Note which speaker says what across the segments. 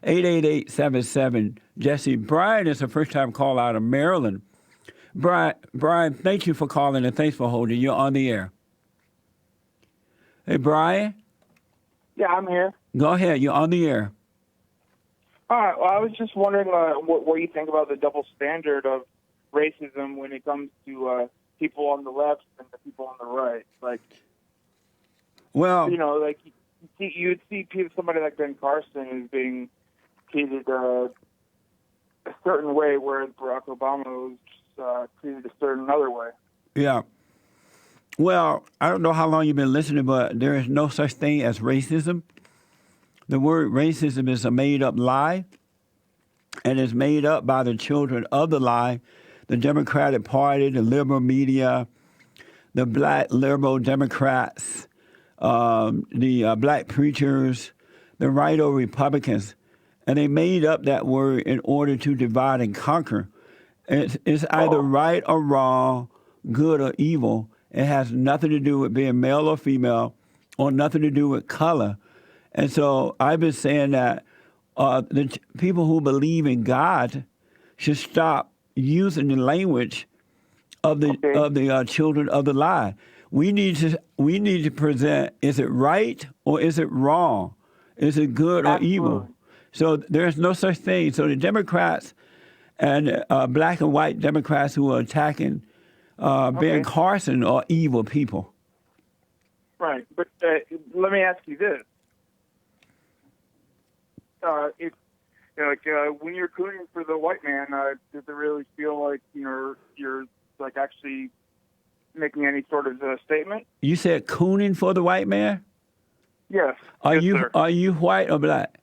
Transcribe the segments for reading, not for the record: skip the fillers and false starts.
Speaker 1: 888-77 Jesse. Brian is a first-time call out of Maryland. Brian, thank you for calling and thanks for holding. You're on the air. Hey, Brian.
Speaker 2: Yeah, I'm here.
Speaker 1: Go ahead. You're on the air.
Speaker 2: All right. Well, I was just wondering what you think about the double standard of racism when it comes to people on the left and the people on the right. Like,
Speaker 1: well,
Speaker 2: like you'd see somebody like Ben Carson is being treated a certain way, whereas Barack Obama was treated a certain other way.
Speaker 1: Yeah. Well, I don't know how long you've been listening, but there is no such thing as racism. The word racism is a made-up lie, and it's made up by the children of the lie, the Democratic Party, the liberal media, the black liberal Democrats, the black preachers, the right-o Republicans, and they made up that word in order to divide and conquer. It's either right or wrong, good or evil. It has nothing to do with being male or female, or nothing to do with color. And so I've been saying that the people who believe in God should stop using the language of the children of the lie. We need to present: is it right or is it wrong? Is it good or evil? So there's no such thing. So the Democrats and black and white Democrats who are attacking Ben Carson are evil people.
Speaker 2: Right, but let me ask you this. If when you're cooning for the white man, does it really feel like you're like actually making any sort of statement?
Speaker 1: You said cooning for the white man?
Speaker 2: Yes.
Speaker 1: Are
Speaker 2: Sir.
Speaker 1: you white or black?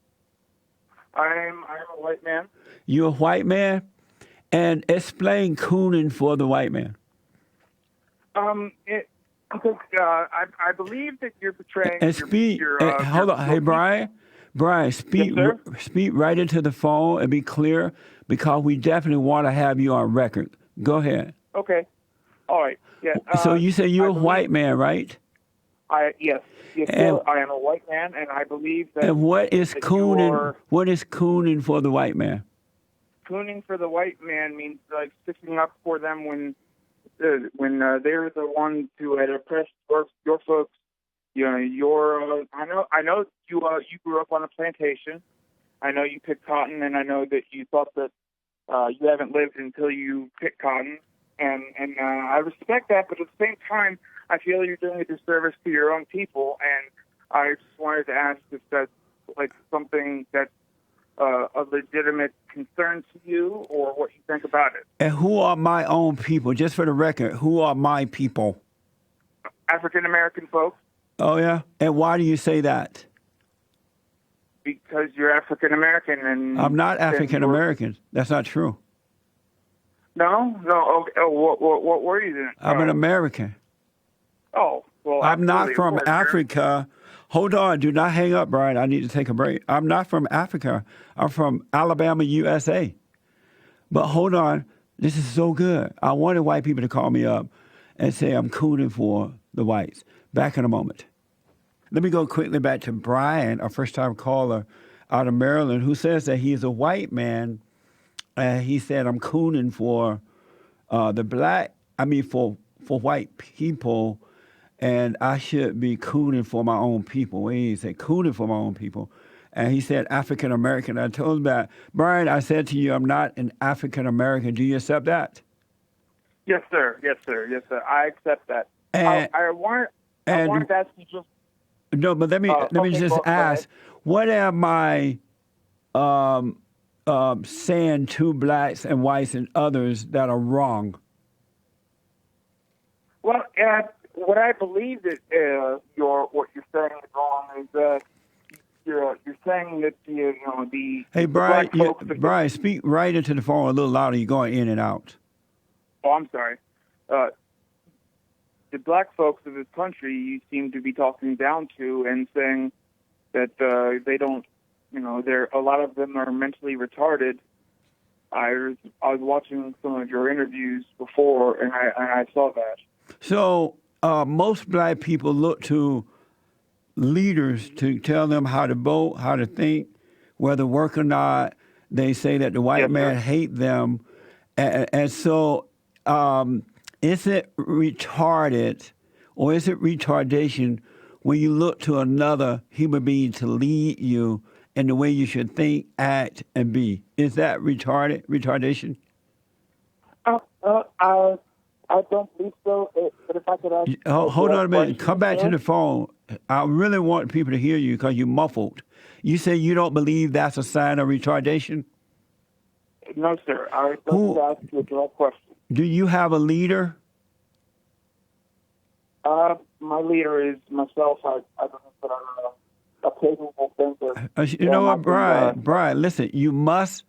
Speaker 2: I'm a white man.
Speaker 1: You're a white man? And explain cooning for the white man.
Speaker 2: I believe that you're portraying.
Speaker 1: And speak. Hold on, hey Brian. Brian, speak right into the phone and be clear, because we definitely want to have you on record. Go ahead.
Speaker 2: Okay. All right. Yeah.
Speaker 1: So you say you're a white man, right?
Speaker 2: Yes. Sir, I am a white man, and I believe that.
Speaker 1: And what is cooning? What is cooning for the white man?
Speaker 2: Cooning for the white man means like sticking up for them when they're the ones who had oppressed your folks. I know you grew up on a plantation. I know you picked cotton, and I know that you thought that you haven't lived until you pick cotton, and I respect that. But at the same time, I feel you're doing a disservice to your own people, and I just wanted to ask if that's like something that's a legitimate concern to you, or what you think about it.
Speaker 1: And who are my own people? Just for the record, who are my people?
Speaker 2: African American folks.
Speaker 1: Oh, yeah? And why do you say that?
Speaker 2: Because you're African American, and
Speaker 1: I'm not African American. That's not true.
Speaker 2: No. What were you then?
Speaker 1: I'm an American.
Speaker 2: Oh, well,
Speaker 1: I'm not from Africa. Hold on. Do not hang up, Brian. I need to take a break. I'm not from Africa. I'm from Alabama, USA. But hold on. This is so good. I wanted white people to call me up and say I'm cooning for the whites. Back in a moment. Let me go quickly back to Brian, a first-time caller out of Maryland, who says that he is a white man. He said, I'm cooning for for white people, and I should be cooning for my own people. He said, cooning for my own people. And he said, African American. I told him that, Brian, I said to you, I'm not an African American. Do you accept that?
Speaker 2: Yes, sir. I accept that.
Speaker 1: And,
Speaker 2: I wanted to ask you just.
Speaker 1: No, but let me just ask, what am I saying to blacks and whites and others that are wrong?
Speaker 2: Well, what I believe that what you're saying is wrong is that you're saying that the
Speaker 1: Hey, Brian, Brian, speak right into the phone a little louder. You're going in and out.
Speaker 2: Oh, I'm sorry. The black folks of this country you seem to be talking down to and saying that they don't, a lot of them are mentally retarded. I was watching some of your interviews before, and I saw that.
Speaker 1: So most black people look to leaders to tell them how to vote, how to think, whether work or not. They say that the white
Speaker 2: Yes,
Speaker 1: man
Speaker 2: sir.
Speaker 1: hate them, and so is it retarded or is it retardation when you look to another human being to lead you in the way you should think, act, and be? Is that retardation?
Speaker 2: I don't believe so. But if I could ask a
Speaker 1: Hold on
Speaker 2: direct
Speaker 1: a minute.
Speaker 2: question,
Speaker 1: Come back to
Speaker 2: sir.
Speaker 1: the phone. I really want people to hear you because you're muffled. You say you don't believe that's a sign of retardation?
Speaker 2: No, sir. I was going
Speaker 1: Who
Speaker 2: to ask you a direct question.
Speaker 1: do you have a leader?
Speaker 2: My leader is myself. I believe that I'm a capable thinker.
Speaker 1: You know
Speaker 2: And I
Speaker 1: what,
Speaker 2: can,
Speaker 1: Brian, listen, you must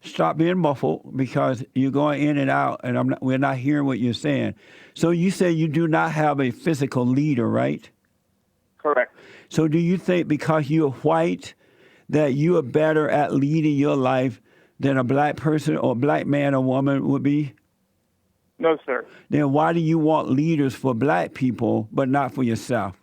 Speaker 1: stop being muffled because you're going in and out, and we're not hearing what you're saying. So you say you do not have a physical leader, right?
Speaker 2: correct.
Speaker 1: So do you think because you're white that you are better at leading your life than a black person or black man or woman would be?
Speaker 2: No, sir.
Speaker 1: Then why do you want leaders for black people but not for yourself?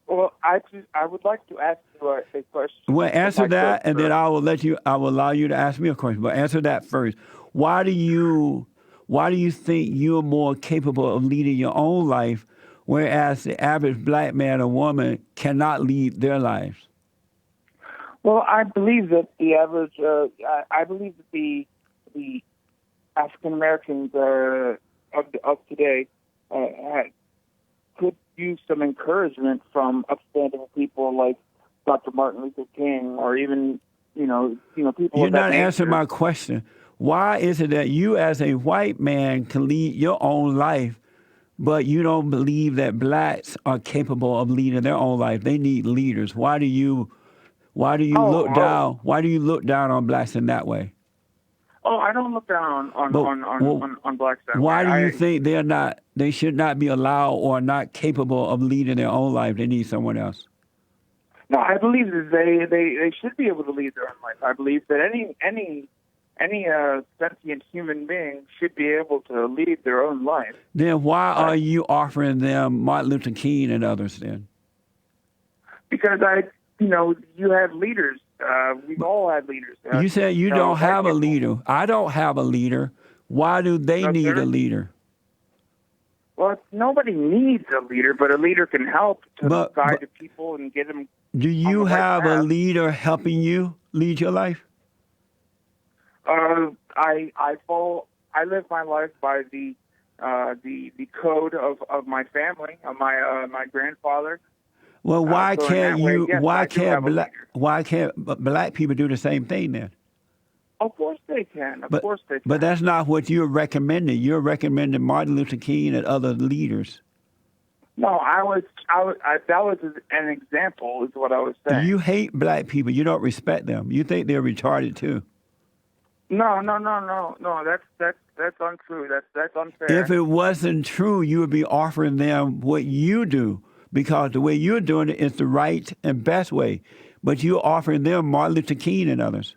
Speaker 2: Well, I would like to ask you a question.
Speaker 1: Well,
Speaker 2: if
Speaker 1: answer
Speaker 2: I could,
Speaker 1: that, and then
Speaker 2: sir.
Speaker 1: I will allow you to ask me a question. But answer that first. Why do you think you're more capable of leading your own life, whereas the average black man or woman cannot lead their lives?
Speaker 2: Well, I believe that the average. I believe that the African Americans of today could use some encouragement from upstanding people like Dr. Martin Luther King, or even people
Speaker 1: You're
Speaker 2: of that
Speaker 1: not answering
Speaker 2: nature.
Speaker 1: my question. Why is it that you, as a white man, can lead your own life, but you don't believe that blacks are capable of leading their own life? They need leaders. Why do you look
Speaker 2: Oh,
Speaker 1: down? Why do you look down on blacks in that way?
Speaker 2: I don't look down
Speaker 1: But
Speaker 2: on blacks that way.
Speaker 1: why do you think they should not be allowed or not capable of leading their own life? They need someone else.
Speaker 2: No, I believe that they should be able to lead their own life. I believe that any sentient human being should be able to lead their own life.
Speaker 1: Then why are you offering them Martin Luther King and others then?
Speaker 2: Because you have leaders. We've all had leaders.
Speaker 1: You said you don't
Speaker 2: white
Speaker 1: have a
Speaker 2: people.
Speaker 1: leader. I don't have a leader. Why do they
Speaker 2: No,
Speaker 1: need
Speaker 2: sir.
Speaker 1: a leader?
Speaker 2: Well, nobody needs a leader, but a leader can help to
Speaker 1: But
Speaker 2: guide the people and get them.
Speaker 1: do you
Speaker 2: on the right
Speaker 1: have a
Speaker 2: path.
Speaker 1: leader helping you lead your life?
Speaker 2: I live my life by the code of my family, of my grandfather.
Speaker 1: Well, why
Speaker 2: So in
Speaker 1: can't
Speaker 2: that way,
Speaker 1: you?
Speaker 2: yes, I do have a leader.
Speaker 1: Why can't black people do the same thing then?
Speaker 2: Of course they can. Of course they can.
Speaker 1: But that's not what you're recommending. You're recommending Martin Luther King and other leaders.
Speaker 2: No, that was an example, is what I was saying.
Speaker 1: You hate black people. You don't respect them. You think they're retarded too.
Speaker 2: No. That's untrue. That's unfair.
Speaker 1: If it wasn't true, you would be offering them what you do because the way you're doing it is the right and best way. But you're offering them Martin Luther King and others.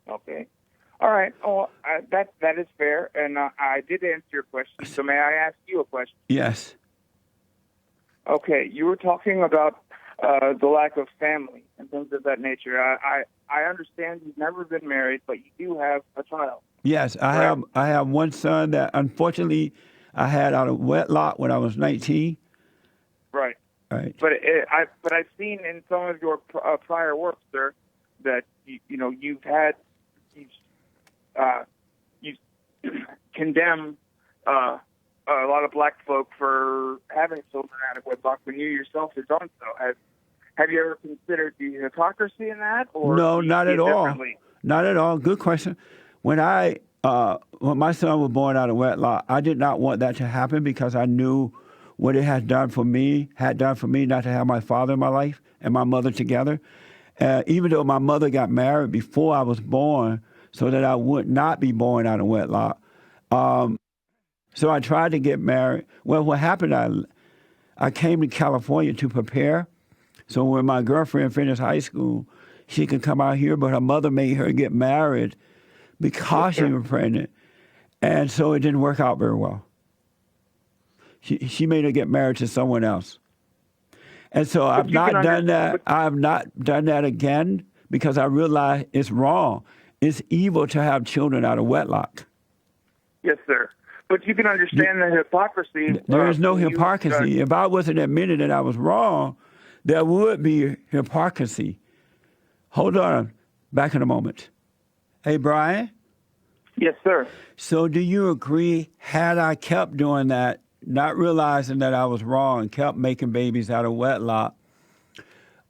Speaker 2: Okay. All right. Oh, that is fair, and I did answer your question. So may I ask you a question?
Speaker 1: Yes.
Speaker 2: Okay. You were talking about the lack of family and things of that nature. I understand you've never been married, but you do have a child.
Speaker 1: Yes, I have one son that unfortunately I had out of wedlock when I was 19.
Speaker 2: Right.
Speaker 1: Right.
Speaker 2: But I've seen in some of your prior work, sir, that you've condemned a lot of black folk for having children out of wedlock when you yourself have done so. Have you ever considered the hypocrisy in that? Or
Speaker 1: No,
Speaker 2: do you
Speaker 1: not
Speaker 2: see
Speaker 1: at
Speaker 2: it
Speaker 1: all.
Speaker 2: differently?
Speaker 1: Not at all. Good question. When my son was born out of wedlock, I did not want that to happen because I knew what it had done for me not to have my father in my life and my mother together. Even though my mother got married before I was born so that I would not be born out of wedlock. So I tried to get married. Well, what happened, I came to California to prepare. So when my girlfriend finished high school, she could come out here, but her mother made her get married because she was pregnant. And so it didn't work out very well. She made her get married to someone else. And so I've
Speaker 2: you can
Speaker 1: not done that.
Speaker 2: but
Speaker 1: I have not done that again because I realize it's wrong. It's evil to have children out of wedlock.
Speaker 2: yes, sir. But you can understand the hypocrisy.
Speaker 1: There is no
Speaker 2: when you,
Speaker 1: hypocrisy. If I wasn't admitting that I was wrong, there would be hypocrisy. Hold on. Back in a moment. Hey, Brian.
Speaker 2: yes, sir.
Speaker 1: So do you agree, had I kept doing that, not realizing that I was wrong and kept making babies out of wedlock,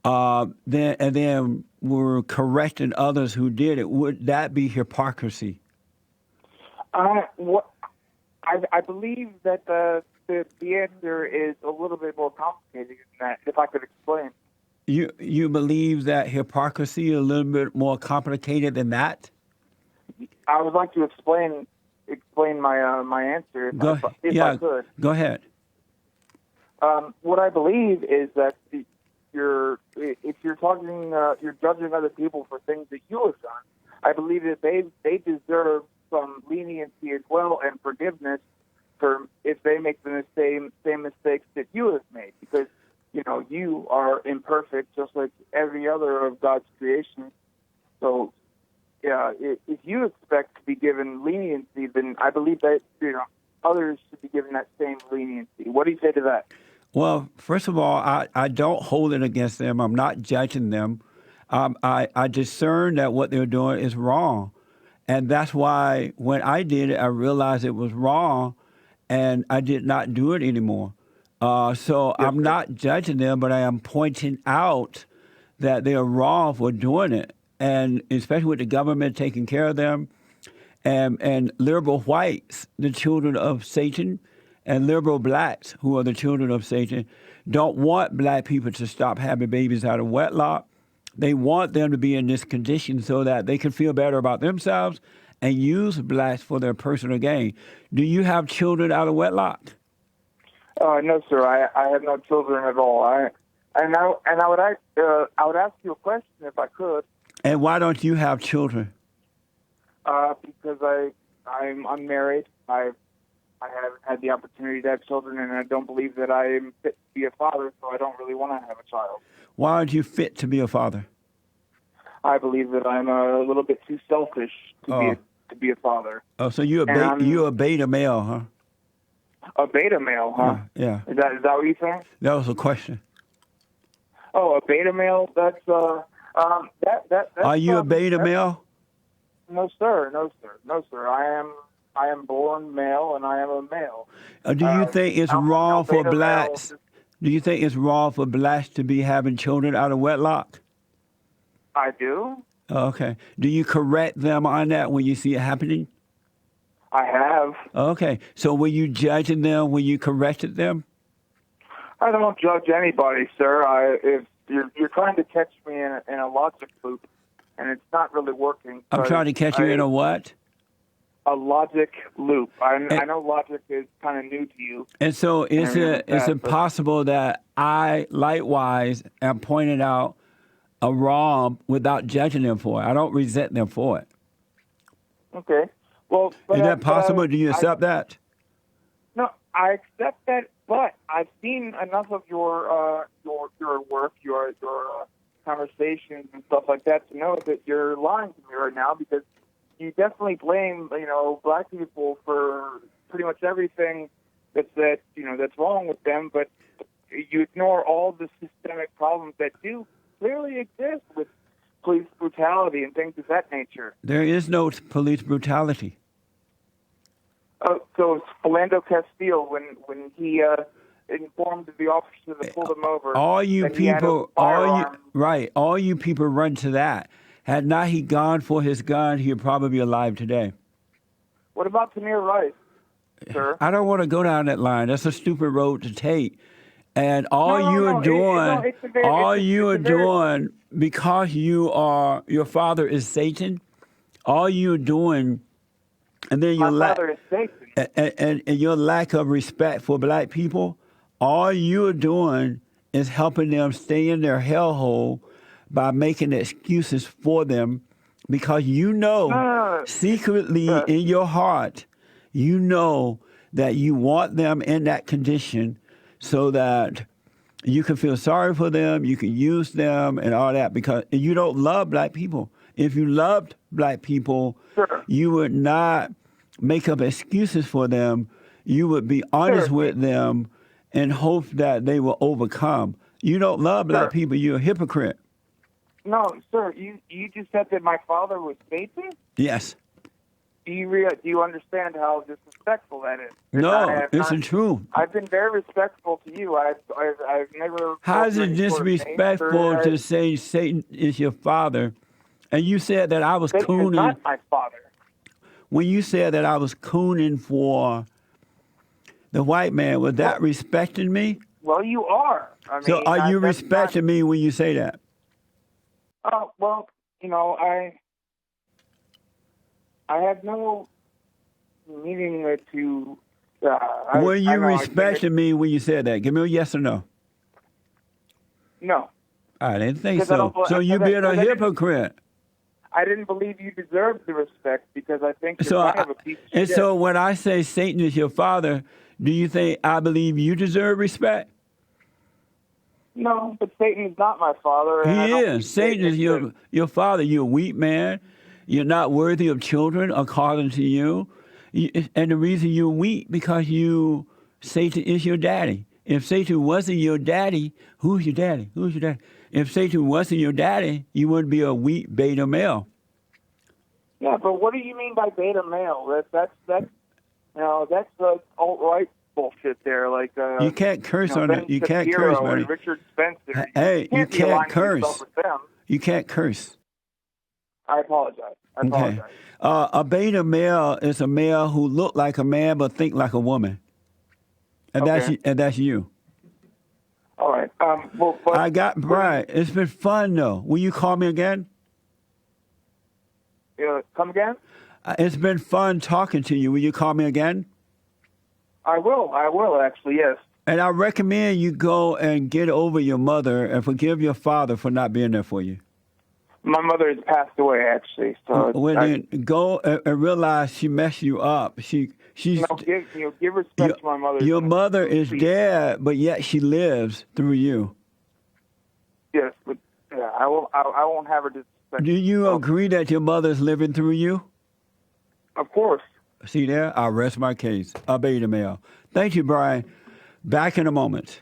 Speaker 1: then were correcting others who did it, would that be hypocrisy?
Speaker 2: What I believe that the answer is a little bit more complicated than that. If I could explain.
Speaker 1: You believe that hypocrisy is a little bit more complicated than that?
Speaker 2: I would like to explain my answer if I could.
Speaker 1: Go ahead.
Speaker 2: What I believe is that if you're judging other people for things that you have done, I believe that they deserve some leniency as well and forgiveness for if they make the same mistakes that you have made, because you are imperfect just like every other of God's creation. So yeah, if you expect to be given leniency, then I believe that others should be given that same leniency. What do you say to that?
Speaker 1: Well, first of all, I don't hold it against them. I'm not judging them. I discern that what they're doing is wrong. And that's why when I did it, I realized it was wrong, and I did not do it anymore. So I'm not judging them, but I am pointing out that they are wrong for doing it. And especially with the government taking care of them, and liberal whites, the children of Satan, and liberal blacks, who are the children of Satan, don't want black people to stop having babies out of wedlock. They want them to be in this condition so that they can feel better about themselves and use blacks for their personal gain. Do you have children out of wedlock?
Speaker 2: No, sir. I have no children at all. I would ask you a question if I could.
Speaker 1: And why don't you have children?
Speaker 2: Because I'm unmarried. I haven't had the opportunity to have children, and I don't believe that I am fit to be a father, so I don't really want to have a child.
Speaker 1: Why aren't you fit to be a father?
Speaker 2: I believe that I'm a little bit too selfish to be a father.
Speaker 1: Oh, so you're a beta male, huh?
Speaker 2: A beta male, huh?
Speaker 1: Yeah.
Speaker 2: Is that what you're saying?
Speaker 1: That was a question.
Speaker 2: Oh, a beta male? That's
Speaker 1: Are you a beta male?
Speaker 2: No, sir. No, sir. No, sir. I am born male, and I am a male.
Speaker 1: Do you think it's wrong for blacks? Do you think it's wrong for blacks to be having children out of wedlock?
Speaker 2: I do.
Speaker 1: Okay. Do you correct them on that when you see it happening?
Speaker 2: I have.
Speaker 1: Okay. So were you judging them when you corrected them?
Speaker 2: I don't judge anybody, sir. If you're trying to catch me in a logic loop, and it's not really working.
Speaker 1: I'm trying to catch you in a what?
Speaker 2: A logic loop. I know logic is kind of new to you.
Speaker 1: And so is it possible that I likewise am pointing out a wrong without judging them for it? I don't resent them for it.
Speaker 2: Okay. Well,
Speaker 1: is that possible? Do you accept that?
Speaker 2: No, I accept that, but I've seen enough of your work, your conversations and stuff like that to know that you're lying to me right now, because you definitely blame black people for pretty much everything that's wrong with them, but you ignore all the systemic problems that do clearly exist with police brutality and things of that nature.
Speaker 1: There is no police brutality.
Speaker 2: So Philando Castile, when he informed the officer that pulled him over,
Speaker 1: all you people run to that. Had not he gone for his gun, he'd probably be alive today.
Speaker 2: What about Tamir Rice, sir?
Speaker 1: I don't want to go down that line. That's a stupid road to take. And all you are doing, because your father is Satan, all you're doing, and then your
Speaker 2: father is Satan.
Speaker 1: And your lack of respect for black people, all you're doing is helping them stay in their hellhole by making excuses for them, because secretly in your heart, you know that you want them in that condition so that You can feel sorry for them. You can use them and all that because you don't love black people. If you loved black people,
Speaker 2: Sure.
Speaker 1: you would not make up excuses for them. You would be honest
Speaker 2: Sure.
Speaker 1: with them and hope that they will overcome. You don't love black
Speaker 2: Sure.
Speaker 1: people. You're a hypocrite.
Speaker 2: No, sir. You just said that my father was Satan.
Speaker 1: Yes.
Speaker 2: Do you understand how disrespectful that is?
Speaker 1: No, it's true.
Speaker 2: I've been very respectful to you. I've never.
Speaker 1: How is it
Speaker 2: any sort of
Speaker 1: disrespectful
Speaker 2: nature.
Speaker 1: to say Satan is your father? And you said that I was
Speaker 2: Satan is
Speaker 1: cooning.
Speaker 2: not my father.
Speaker 1: When you said that I was cooning for the white man, was that respecting me?
Speaker 2: Well, you are. I mean,
Speaker 1: So are you
Speaker 2: that's
Speaker 1: respecting me when you say that?
Speaker 2: Well, I have no meaning to.
Speaker 1: Were you respecting me when you said that? Give me a yes or no.
Speaker 2: No.
Speaker 1: I didn't think
Speaker 2: Because I
Speaker 1: so.
Speaker 2: don't-
Speaker 1: So you
Speaker 2: because I-
Speaker 1: being a
Speaker 2: because I didn't-
Speaker 1: hypocrite.
Speaker 2: I didn't believe you deserved the respect because I think you're
Speaker 1: So,
Speaker 2: kind of a piece of
Speaker 1: and
Speaker 2: shit.
Speaker 1: so when I say Satan is your father, do you think I believe you deserve respect?
Speaker 2: No, but Satan is not my father. And I
Speaker 1: He
Speaker 2: don't think
Speaker 1: is. Satan is your father. You're a weak man. You're not worthy of children according to you. And the reason you're weak because Satan is your daddy. If Satan wasn't your daddy, who's your daddy? Who's your daddy? If Satan wasn't your daddy, you wouldn't be a weak beta male.
Speaker 2: Yeah, but what do you mean by beta male? That's the alt-right bullshit there. Like
Speaker 1: You can't curse on
Speaker 2: Ben
Speaker 1: it. You can't
Speaker 2: Shapiro
Speaker 1: curse, buddy.
Speaker 2: and Richard Spencer.
Speaker 1: Hey, you
Speaker 2: be
Speaker 1: can't
Speaker 2: aligning
Speaker 1: curse.
Speaker 2: yourself with them.
Speaker 1: You can't curse.
Speaker 2: I apologize.
Speaker 1: Okay. A beta male is a male who look like a man but think like a woman. And
Speaker 2: Okay.
Speaker 1: that's you.
Speaker 2: All right. Well, but,
Speaker 1: Brian, it's been fun though. Will you call me again?
Speaker 2: Come again?
Speaker 1: It's been fun talking to you. Will you call me again?
Speaker 2: I will actually, yes.
Speaker 1: And I recommend you go and get over your mother and forgive your father for not being there for you.
Speaker 2: My mother has passed away, actually. So
Speaker 1: Then go and realize she messed you up. She's
Speaker 2: give respect to my mother.
Speaker 1: Your mother is dead, but yet she lives through you.
Speaker 2: Yes, but I won't have her disrespect.
Speaker 1: Do you agree that your mother is living through you?
Speaker 2: Of course.
Speaker 1: See there? I'll rest my case. A beta male. Thank you, Brian. Back in a moment.